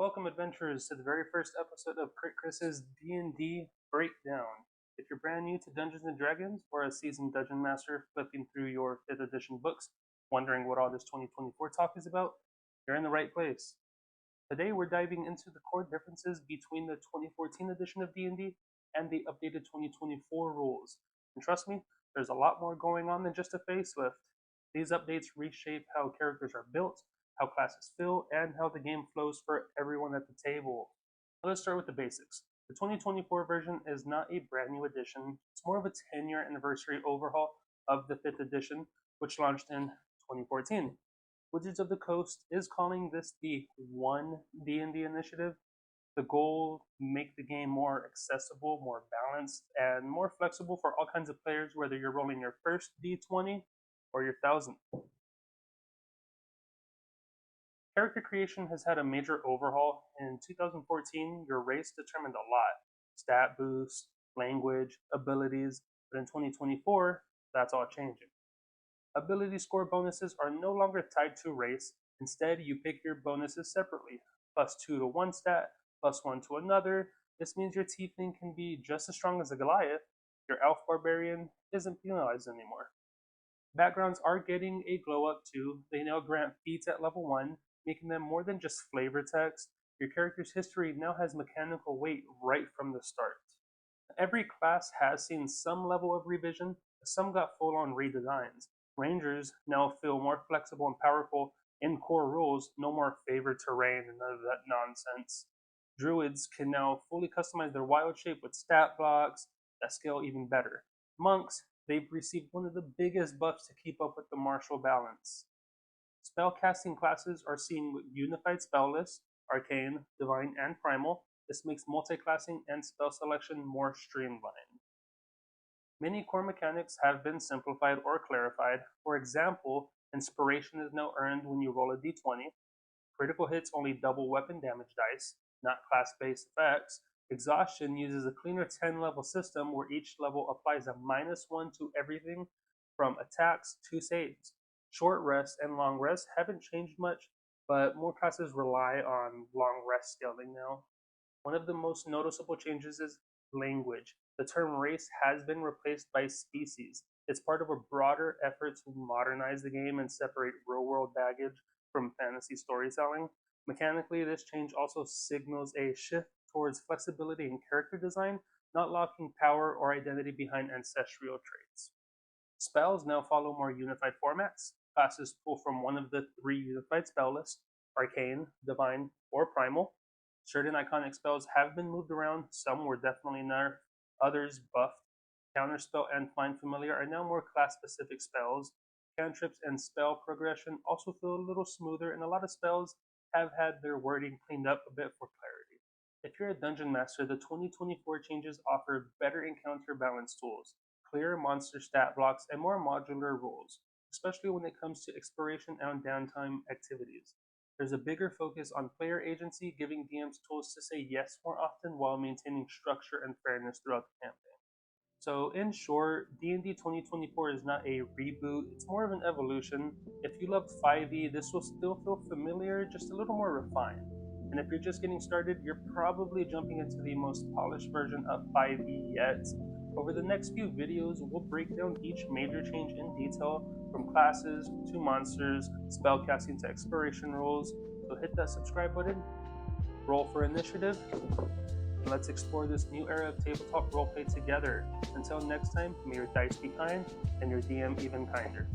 Welcome adventurers to the very first episode of CritChris's D&D Breakdown. If you're brand new to Dungeons & Dragons or a seasoned dungeon master flipping through your 5th edition books, wondering what all this 2024 talk is about, you're in the right place. Today we're diving into the core differences between the 2014 edition of D&D and the updated 2024 rules. And trust me, there's a lot more going on than just a facelift. These updates reshape how characters are built, how classes feel, and how the game flows for everyone at the table. Let's start with the basics. The 2024 version is not a brand new edition, it's more of a 10-year anniversary overhaul of the 5th edition, which launched in 2014. Wizards of the Coast is calling this the One D&D initiative. The goal: make the game more accessible, more balanced, and more flexible for all kinds of players, whether you're rolling your first D20 or your 1000th. Character creation has had a major overhaul. In 2014, your race determined a lot: stat boosts, language, abilities, but in 2024, that's all changing. Ability score bonuses are no longer tied to race. Instead, you pick your bonuses separately. +2 to one stat, +1 to another. This means your tiefling can be just as strong as a Goliath. Your elf barbarian isn't penalized anymore. Backgrounds are getting a glow up too. They now grant feats at level 1, making them more than just flavor text. Your character's history now has mechanical weight right from the start. Every class has seen some level of revision, but some got full-on redesigns. Rangers now feel more flexible and powerful in core rules, no more favored terrain and none of that nonsense. Druids can now fully customize their wild shape with stat blocks that scale even better. Monks, they've received one of the biggest buffs to keep up with the martial balance. Spellcasting classes are seen with unified spell lists: Arcane, Divine, and Primal. This makes multi-classing and spell selection more streamlined. Many core mechanics have been simplified or clarified. For example, Inspiration is now earned when you roll a d20. Critical hits only double weapon damage dice, not class-based effects. Exhaustion uses a cleaner 10-level system where each level applies a -1 to everything from attacks to saves. Short rest and long rest haven't changed much, but more classes rely on long rest scaling now. One of the most noticeable changes is language. The term race has been replaced by species. It's part of a broader effort to modernize the game and separate real-world baggage from fantasy storytelling. Mechanically, this change also signals a shift towards flexibility in character design, not locking power or identity behind ancestral traits. Spells now follow more unified formats. Classes pull from one of the 3 unified spell lists: Arcane, Divine, or Primal. Certain iconic spells have been moved around. Some were definitely nerfed, others buffed. Counterspell and Find Familiar are now more class-specific spells. Cantrips and spell progression also feel a little smoother, and a lot of spells have had their wording cleaned up a bit for clarity. If you're a dungeon master, the 2024 changes offer better encounter balance tools, clearer monster stat blocks, and more modular rules, especially when it comes to exploration and downtime activities. There's a bigger focus on player agency, giving DMs tools to say yes more often while maintaining structure and fairness throughout the campaign. So in short, D&D 2024 is not a reboot, it's more of an evolution. If you loved 5e, this will still feel familiar, just a little more refined. And if you're just getting started, you're probably jumping into the most polished version of 5e yet. Over the next few videos, we'll break down each major change in detail, from classes to monsters, spellcasting to exploration rules. So hit that subscribe button, roll for initiative, and let's explore this new era of tabletop roleplay together. Until next time, may your dice be kind and your DM even kinder.